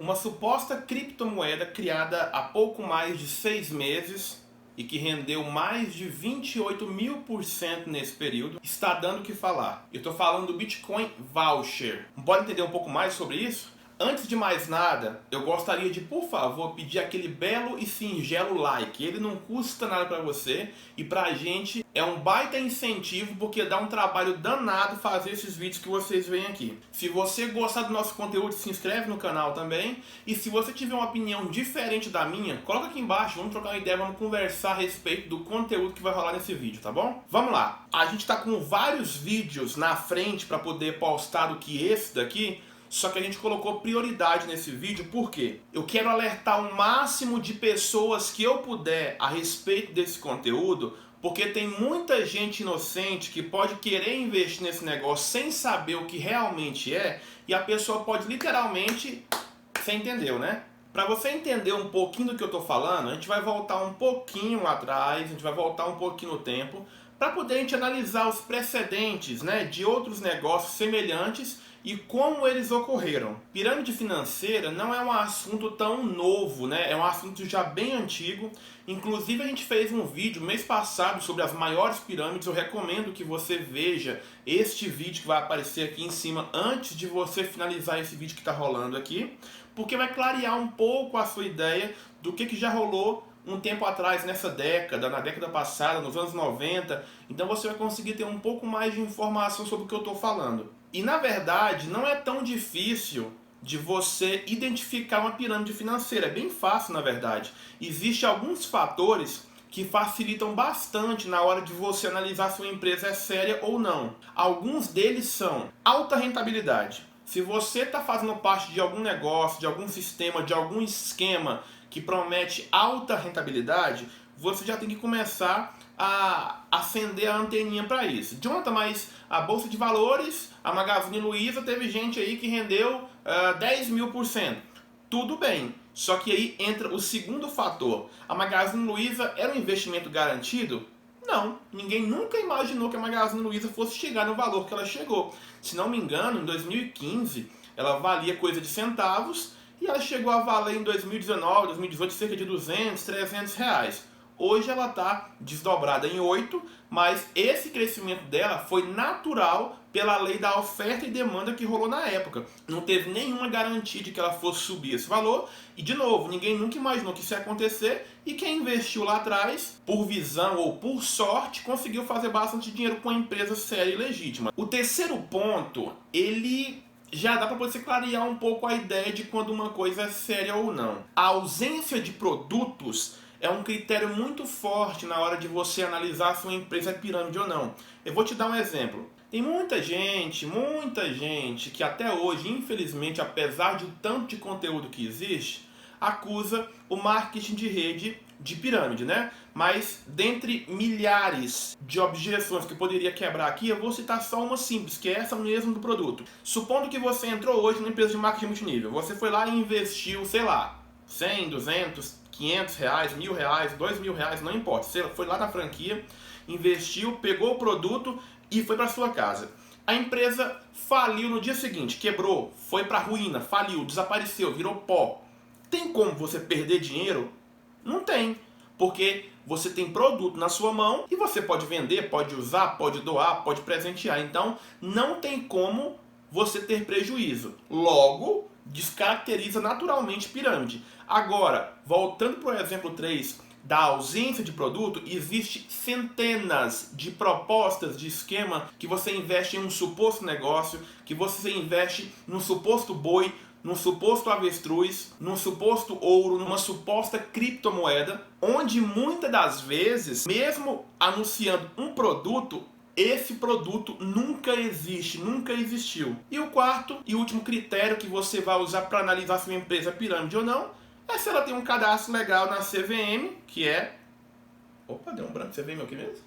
Uma suposta criptomoeda criada há pouco mais de 6 meses e que rendeu mais de 28.000% nesse período, está dando o que falar. Eu estou falando do Bitcoin Voucher. Pode entender um pouco mais sobre isso? Antes de mais nada, eu gostaria de, por favor, pedir aquele belo e singelo like. Ele não custa nada para você e pra gente é um baita incentivo porque dá um trabalho danado fazer esses vídeos que vocês veem aqui. Se você gostar do nosso conteúdo, se inscreve no canal também. E se você tiver uma opinião diferente da minha, coloca aqui embaixo, vamos trocar uma ideia, vamos conversar a respeito do conteúdo que vai rolar nesse vídeo, tá bom? Vamos lá! A gente tá com vários vídeos na frente para poder postar do que esse daqui. Só que a gente colocou prioridade nesse vídeo, por quê? Eu quero alertar o máximo de pessoas que eu puder a respeito desse conteúdo, porque tem muita gente inocente que pode querer investir nesse negócio sem saber o que realmente é, e a pessoa pode literalmente... Você entendeu, né? Para você entender um pouquinho do que eu tô falando, a gente vai voltar um pouquinho lá atrás, a gente vai voltar um pouquinho no tempo, para poder a gente analisar os precedentes, né, de outros negócios semelhantes e como eles ocorreram. Pirâmide financeira não é um assunto tão novo, né? É um assunto já bem antigo. Inclusive a gente fez um vídeo mês passado sobre as maiores pirâmides. Eu recomendo que você veja este vídeo que vai aparecer aqui em cima antes de você finalizar esse vídeo que está rolando aqui, porque vai clarear um pouco a sua ideia do que já rolou um tempo atrás, nessa década, na década passada, nos anos 90. Então você vai conseguir ter um pouco mais de informação sobre o que eu estou falando. E na verdade não é tão difícil de você identificar uma pirâmide financeira. É bem fácil, na verdade. Existem alguns fatores que facilitam bastante na hora de você analisar se uma empresa é séria ou não. Alguns deles são alta rentabilidade. Se você está fazendo parte de algum negócio, de algum sistema, de algum esquema que promete alta rentabilidade, você já tem que começar a acender a anteninha para isso. Jonathan, mas a Bolsa de Valores, a Magazine Luiza, teve gente aí que rendeu 10.000%. Tudo bem, só que aí entra o segundo fator. A Magazine Luiza era um investimento garantido? Não, ninguém nunca imaginou que a Magazine Luiza fosse chegar no valor que ela chegou. Se não me engano, em 2015, ela valia coisa de centavos e ela chegou a valer em 2019, 2018 cerca de 200, 300 reais. Hoje ela está desdobrada em 8, mas esse crescimento dela foi natural pela lei da oferta e demanda que rolou na época. Não teve nenhuma garantia de que ela fosse subir esse valor. E de novo, ninguém nunca imaginou que isso ia acontecer. E quem investiu lá atrás, por visão ou por sorte, conseguiu fazer bastante dinheiro com a empresa séria e legítima. O terceiro ponto, ele já dá para você clarear um pouco a ideia de quando uma coisa é séria ou não. A ausência de produtos é um critério muito forte na hora de você analisar se uma empresa é pirâmide ou não. Eu vou te dar um exemplo. Tem muita gente que até hoje, infelizmente, apesar de tanto de conteúdo que existe, acusa o marketing de rede de pirâmide, né? Mas dentre milhares de objeções que eu poderia quebrar aqui, eu vou citar só uma simples, que é essa mesmo do produto. Supondo que você entrou hoje numa empresa de marketing multinível, você foi lá e investiu, sei lá, 100, 200, 500 reais, 1.000 reais, 2.000 reais, não importa. Você foi lá na franquia, investiu, pegou o produto e foi para sua casa. A empresa faliu no dia seguinte, quebrou, foi para ruína, faliu, desapareceu, virou pó. Tem como você perder dinheiro? Não tem, porque você tem produto na sua mão e você pode vender, pode usar, pode doar, pode presentear. Então não tem como você ter prejuízo. Logo, descaracteriza naturalmente pirâmide. Agora, voltando para o exemplo 3 da ausência de produto, existe centenas de propostas de esquema que você investe em um suposto negócio, que você investe num suposto boi, num suposto avestruz, num suposto ouro, numa suposta criptomoeda, onde muitas das vezes, mesmo anunciando um produto, esse produto nunca existe, nunca existiu. E o quarto e último critério que você vai usar para analisar se uma empresa é pirâmide ou não, é se ela tem um cadastro legal na CVM, que é... Opa, deu um branco. CVM é o que mesmo?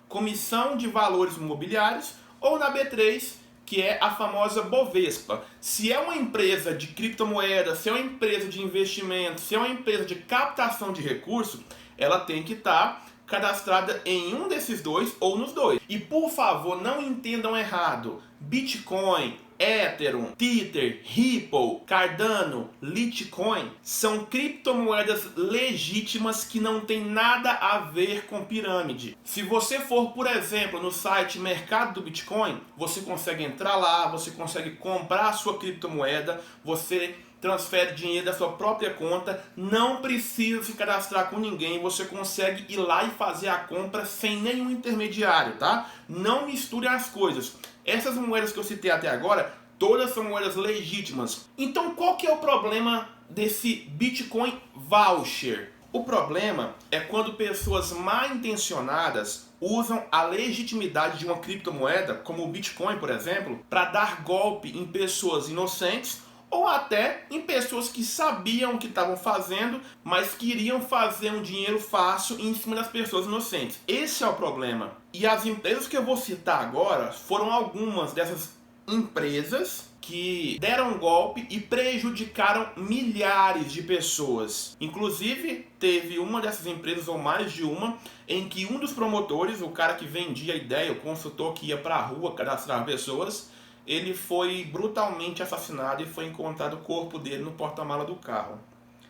Comissão de Valores Imobiliários, ou na B3, que é a famosa Bovespa. Se é uma empresa de criptomoeda, se é uma empresa de investimento, se é uma empresa de captação de recursos, ela tem que estar cadastrada em um desses dois ou nos dois. E por favor, não entendam errado. Bitcoin, Ethereum, Tether, Ripple, Cardano, Litecoin são criptomoedas legítimas que não tem nada a ver com pirâmide. Se você for, por exemplo, no site Mercado do Bitcoin, você consegue entrar lá, você consegue comprar a sua criptomoeda, você transfere dinheiro da sua própria conta, não precisa se cadastrar com ninguém, você consegue ir lá e fazer a compra sem nenhum intermediário, tá? Não misture as coisas. Essas moedas que eu citei até agora, todas são moedas legítimas. Então qual que é o problema desse Bitcoin Voucher? O problema é quando pessoas mal intencionadas usam a legitimidade de uma criptomoeda, como o Bitcoin, por exemplo, para dar golpe em pessoas inocentes ou até em pessoas que sabiam o que estavam fazendo, mas queriam fazer um dinheiro fácil em cima das pessoas inocentes. Esse é o problema. E as empresas que eu vou citar agora foram algumas dessas empresas que deram golpe e prejudicaram milhares de pessoas. Inclusive, teve uma dessas empresas, ou mais de uma, em que um dos promotores, o cara que vendia a ideia, o consultor que ia para a rua cadastrar pessoas, ele foi brutalmente assassinado e foi encontrado o corpo dele no porta-mala do carro.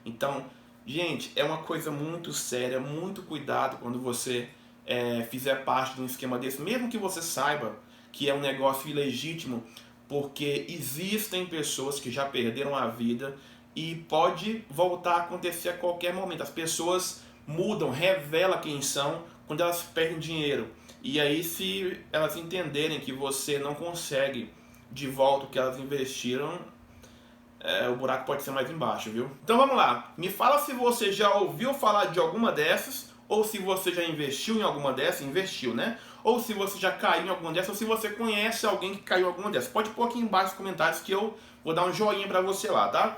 Então, gente, é uma coisa muito séria, muito cuidado quando você fizer parte de um esquema desse, mesmo que você saiba que é um negócio ilegítimo, porque existem pessoas que já perderam a vida e pode voltar a acontecer a qualquer momento. As pessoas mudam, revelam quem são quando elas perdem dinheiro. E aí, se elas entenderem que você não consegue de volta o que elas investiram, o buraco pode ser mais embaixo, viu? Então vamos lá, me fala se você já ouviu falar de alguma dessas, ou se você já investiu em alguma dessas, investiu, né? Ou se você já caiu em alguma dessas, ou se você conhece alguém que caiu em alguma dessas. Pode pôr aqui embaixo nos comentários que eu vou dar um joinha pra você lá, tá?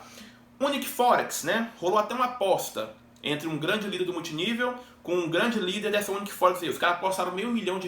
Unique Forex, né? Rolou até uma aposta entre um grande líder do multinível com um grande líder dessa Unique Forex aí. Os caras apostaram R$500 mil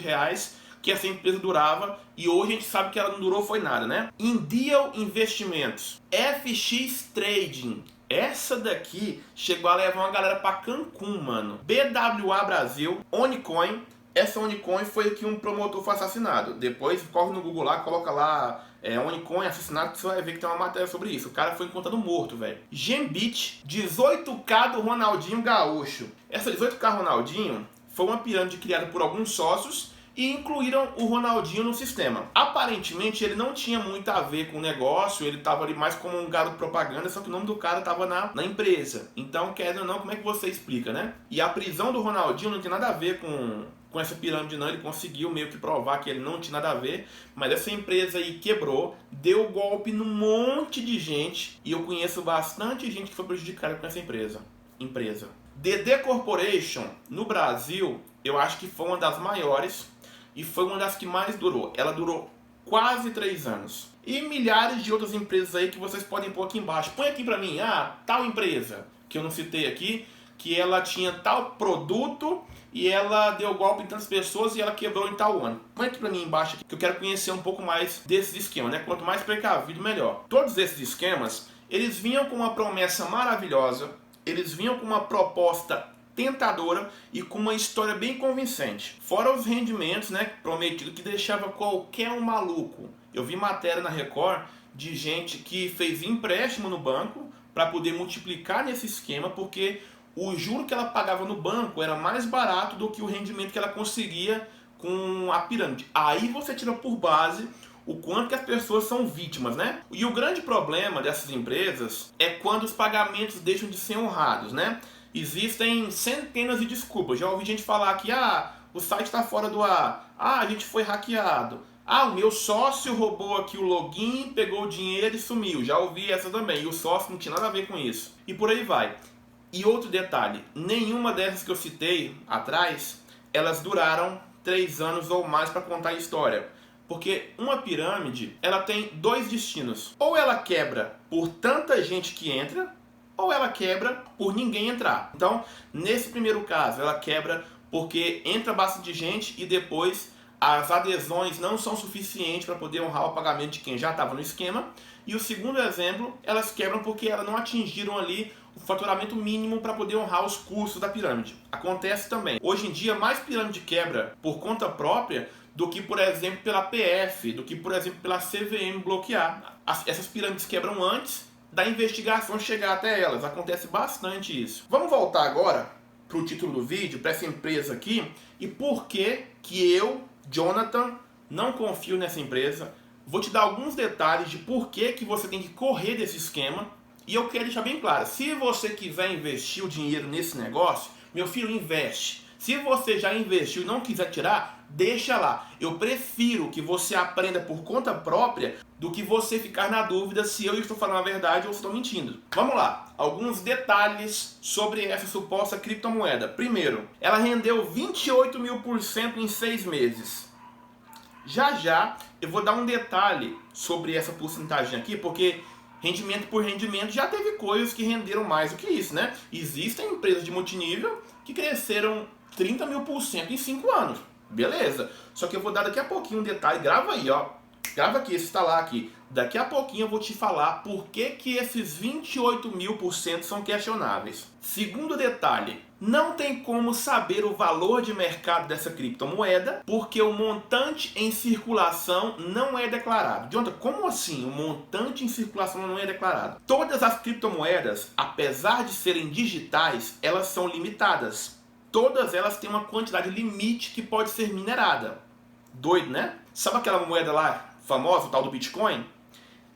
que essa empresa durava, e hoje a gente sabe que ela não durou foi nada, né? Indial Investimentos, FX Trading, essa daqui chegou a levar uma galera pra Cancún, mano. BWA Brasil, Onicoin, essa Onicoin foi que um promotor foi assassinado. Depois corre no Google lá, coloca lá Onicoin assassinato, você vai ver que tem uma matéria sobre isso. O cara foi encontrado morto, velho. Gembit, 18K do Ronaldinho Gaúcho. Essa 18K Ronaldinho foi uma pirâmide criada por alguns sócios e incluíram o Ronaldinho no sistema. Aparentemente ele não tinha muito a ver com o negócio, ele estava ali mais como um garoto propaganda, só que o nome do cara estava na empresa. Então, querendo ou não, como é que você explica, né? E a prisão do Ronaldinho não tem nada a ver com essa pirâmide não, ele conseguiu meio que provar que ele não tinha nada a ver, mas essa empresa aí quebrou, deu golpe num monte de gente, e eu conheço bastante gente que foi prejudicada com essa empresa. DD Corporation, no Brasil, eu acho que foi uma das maiores, e foi uma das que mais durou. Ela durou quase 3 anos. E milhares de outras empresas aí que vocês podem pôr aqui embaixo. Põe aqui pra mim, tal empresa, que eu não citei aqui, que ela tinha tal produto e ela deu golpe em tantas pessoas e ela quebrou em tal ano. Põe aqui pra mim embaixo aqui, que eu quero conhecer um pouco mais desses esquemas, né? Quanto mais precavido, melhor. Todos esses esquemas, eles vinham com uma promessa maravilhosa, eles vinham com uma proposta tentadora e com uma história bem convincente. Fora os rendimentos, né, prometido, que deixava qualquer um maluco. Eu vi matéria na Record de gente que fez empréstimo no banco para poder multiplicar nesse esquema, porque o juro que ela pagava no banco era mais barato do que o rendimento que ela conseguia com a pirâmide. Aí você tira por base o quanto que as pessoas são vítimas, né? E o grande problema dessas empresas é quando os pagamentos deixam de ser honrados, né? Existem centenas de desculpas. Já ouvi gente falar que o site está fora do ar, a gente foi hackeado, o meu sócio roubou aqui o login, pegou o dinheiro e sumiu. Já ouvi essa também, e o sócio não tinha nada a ver com isso. E por aí vai. E outro detalhe, nenhuma dessas que eu citei atrás, elas duraram 3 anos ou mais para contar a história. Porque uma pirâmide, ela tem 2 destinos. Ou ela quebra por tanta gente que entra, ou ela quebra por ninguém entrar. Então, nesse primeiro caso, ela quebra porque entra bastante gente e depois as adesões não são suficientes para poder honrar o pagamento de quem já estava no esquema. E o segundo exemplo, elas quebram porque elas não atingiram ali o faturamento mínimo para poder honrar os custos da pirâmide. Acontece também. Hoje em dia, mais pirâmide quebra por conta própria do que, por exemplo, pela PF, do que, por exemplo, pela CVM bloquear. Essas pirâmides quebram antes da investigação chegar até elas. Acontece bastante isso. Vamos voltar agora para o título do vídeo, para essa empresa aqui, e por que eu, Jonathan, não confio nessa empresa. Vou te dar alguns detalhes de por que você tem que correr desse esquema. E eu quero deixar bem claro, se você quiser investir o dinheiro nesse negócio, meu filho, investe. Se você já investiu e não quiser tirar, deixa lá. Eu prefiro que você aprenda por conta própria do que você ficar na dúvida se eu estou falando a verdade ou se estou mentindo. Vamos lá, alguns detalhes sobre essa suposta criptomoeda. Primeiro, ela rendeu 28.000% em 6 meses. Já eu vou dar um detalhe sobre essa porcentagem aqui, porque rendimento por rendimento já teve coisas que renderam mais do que isso, né? Existem empresas de multinível que cresceram 30.000% em 5 anos. Beleza. Só que eu vou dar daqui a pouquinho um detalhe. Grava aí, ó. Grava aqui, esse está lá aqui. Daqui a pouquinho eu vou te falar por que esses 28.000% são questionáveis. Segundo detalhe, não tem como saber o valor de mercado dessa criptomoeda porque o montante em circulação não é declarado. Jonathan, como assim o montante em circulação não é declarado? Todas as criptomoedas, apesar de serem digitais, elas são limitadas. Todas elas têm uma quantidade limite que pode ser minerada. Doido, né? Sabe aquela moeda lá famosa, o tal do Bitcoin?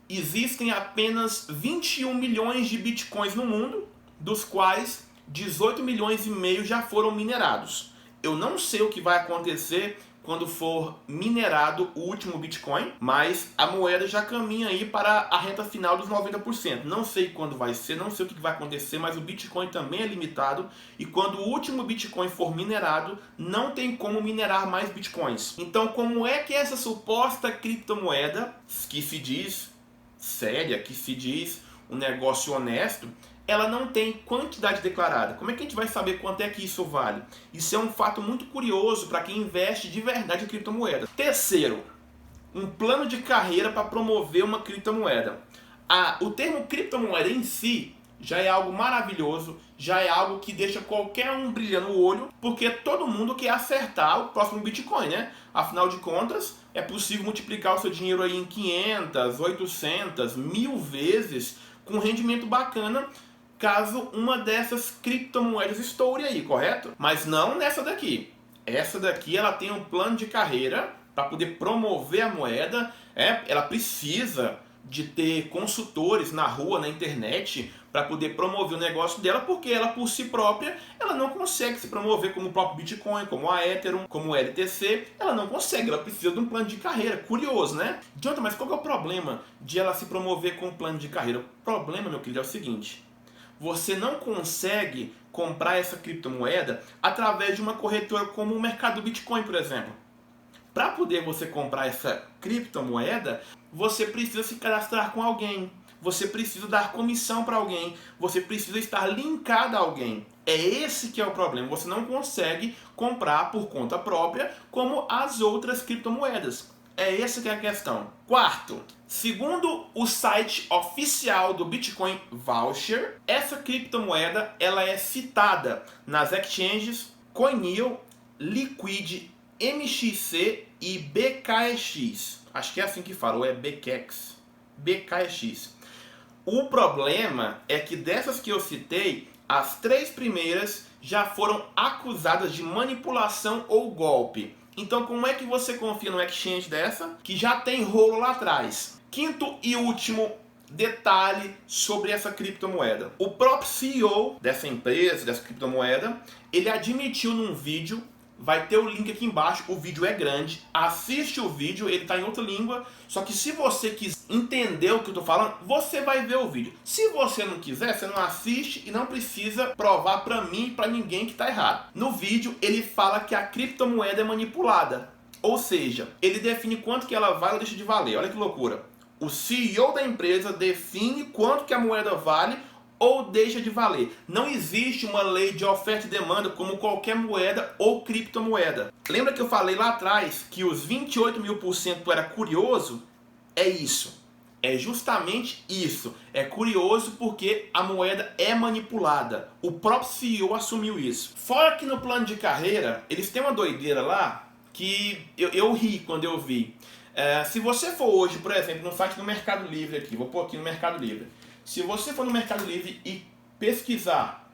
Existem apenas 21 milhões de Bitcoins no mundo, dos quais 18 milhões e meio já foram minerados. Eu não sei o que vai acontecer quando for minerado o último Bitcoin, mas a moeda já caminha aí para a reta final dos 90%. Não sei quando vai ser, não sei o que vai acontecer, mas o Bitcoin também é limitado e quando o último Bitcoin for minerado, não tem como minerar mais Bitcoins. Então, como é que essa suposta criptomoeda, que se diz séria, que se diz um negócio honesto, ela não tem quantidade declarada? Como é que a gente vai saber quanto é que isso vale? Isso é um fato muito curioso para quem investe de verdade em criptomoeda. Terceiro, um plano de carreira para promover uma criptomoeda. O termo criptomoeda em si já é algo maravilhoso, já é algo que deixa qualquer um brilhando o olho, porque todo mundo quer acertar o próximo Bitcoin, né? Afinal de contas, é possível multiplicar o seu dinheiro aí em 500, 800, 1000 vezes com rendimento bacana, caso uma dessas criptomoedas estoure aí, correto? Mas não nessa daqui. Essa daqui ela tem um plano de carreira para poder promover a moeda. Ela precisa de ter consultores na rua, na internet, para poder promover o negócio dela, porque ela por si própria, ela não consegue se promover como o próprio Bitcoin, como a Ethereum, como o LTC, ela não consegue, ela precisa de um plano de carreira. Curioso, né? Jonathan, mas qual que é o problema de ela se promover com um plano de carreira? O problema, meu querido, é o seguinte: você não consegue comprar essa criptomoeda através de uma corretora como o mercado do Bitcoin, por exemplo. Para poder você comprar essa criptomoeda, você precisa se cadastrar com alguém, você precisa dar comissão para alguém, você precisa estar linkado a alguém. É esse que é o problema, você não consegue comprar por conta própria como as outras criptomoedas. É essa que é a questão. Quarto, segundo o site oficial do Bitcoin Voucher, essa criptomoeda ela é citada nas exchanges Coinio, Liquid, MXC e BKX. Acho que é assim que fala, ou é BKX. BKX. O problema é que dessas que eu citei, as 3 primeiras já foram acusadas de manipulação ou golpe. Então, como é que você confia no exchange dessa, que já tem rolo lá atrás? Quinto e último detalhe sobre essa criptomoeda. O próprio CEO dessa empresa, dessa criptomoeda, ele admitiu num vídeo, vai ter o link aqui embaixo, o vídeo é grande, assiste o vídeo, ele está em outra língua, só que se você quiser entender o que eu estou falando, você vai ver o vídeo. Se você não quiser, você não assiste e não precisa provar para mim e para ninguém que está errado. No vídeo ele fala que a criptomoeda é manipulada, ou seja, ele define quanto que ela vale ou deixa de valer. Olha que loucura. O CEO da empresa define quanto que a moeda vale ou deixa de valer. Não existe uma lei de oferta e demanda como qualquer moeda ou criptomoeda. Lembra que eu falei lá atrás que os 28.000% era curioso? É isso. É justamente isso. É curioso porque a moeda é manipulada. O próprio CEO assumiu isso. Fora que no plano de carreira, eles têm uma doideira lá, que eu ri quando eu vi. Se você for hoje, por exemplo, no site do Mercado Livre aqui, vou pôr aqui no Mercado Livre. Se você for no Mercado Livre e pesquisar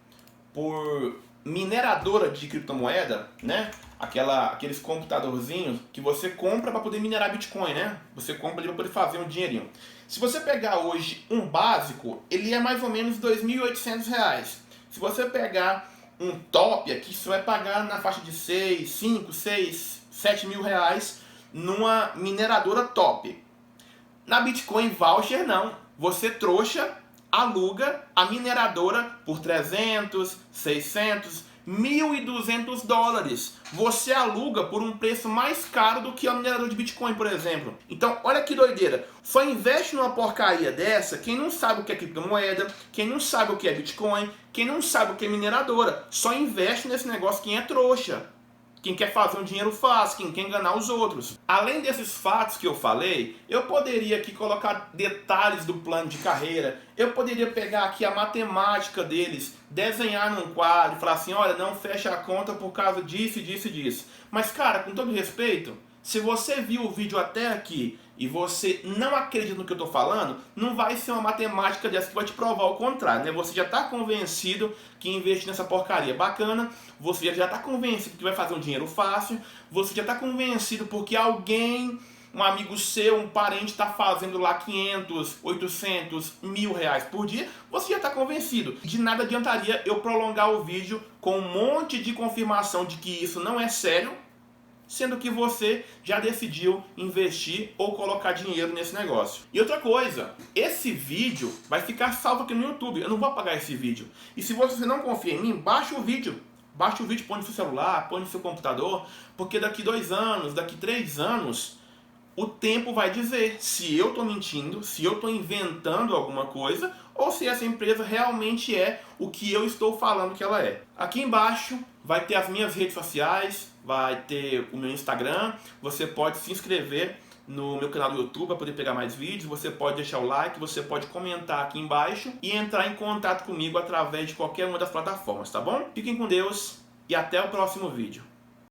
por mineradora de criptomoeda, né? Aqueles computadorzinhos que você compra para poder minerar Bitcoin, né? Você compra ali para poder fazer um dinheirinho. Se você pegar hoje um básico, ele é mais ou menos R$ 2.800. Se você pegar um top aqui, você vai pagar na faixa de 6, 5, 6, 7 mil reais numa mineradora top. Na Bitcoin Voucher não. Você trouxa aluga a mineradora por 300, 600, 1.200 dólares. Você aluga por um preço mais caro do que a mineradora de Bitcoin, por exemplo. Então, olha que doideira. Só investe numa porcaria dessa quem não sabe o que é criptomoeda, quem não sabe o que é Bitcoin, quem não sabe o que é mineradora. Só investe nesse negócio quem é trouxa. Quem quer fazer um dinheiro fácil, quem quer enganar os outros. Além desses fatos que eu falei, eu poderia aqui colocar detalhes do plano de carreira, eu poderia pegar aqui a matemática deles, desenhar num quadro e falar assim, olha, não fecha a conta por causa disso, disso e disso. Mas cara, com todo respeito, se você viu o vídeo até aqui e você não acredita no que eu estou falando, não vai ser uma matemática dessa que vai te provar o contrário, né? Você já está convencido que investir nessa porcaria é bacana, você já está convencido que vai fazer um dinheiro fácil, você já está convencido porque alguém, um amigo seu, um parente está fazendo lá 500, 800, 1.000 reais por dia, você já está convencido. De nada adiantaria eu prolongar o vídeo com um monte de confirmação de que isso não é sério, sendo que você já decidiu investir ou colocar dinheiro nesse negócio. E outra coisa, esse vídeo vai ficar salvo aqui no YouTube, eu não vou apagar esse vídeo. E se você não confia em mim, baixa o vídeo. Baixa o vídeo, põe no seu celular, põe no seu computador, porque daqui 2 anos, daqui 3 anos, o tempo vai dizer se eu estou mentindo, se eu estou inventando alguma coisa, ou se essa empresa realmente é o que eu estou falando que ela é. Aqui embaixo vai ter as minhas redes sociais, vai ter o meu Instagram, você pode se inscrever no meu canal do YouTube para poder pegar mais vídeos, você pode deixar o like, você pode comentar aqui embaixo e entrar em contato comigo através de qualquer uma das plataformas, tá bom? Fiquem com Deus e até o próximo vídeo.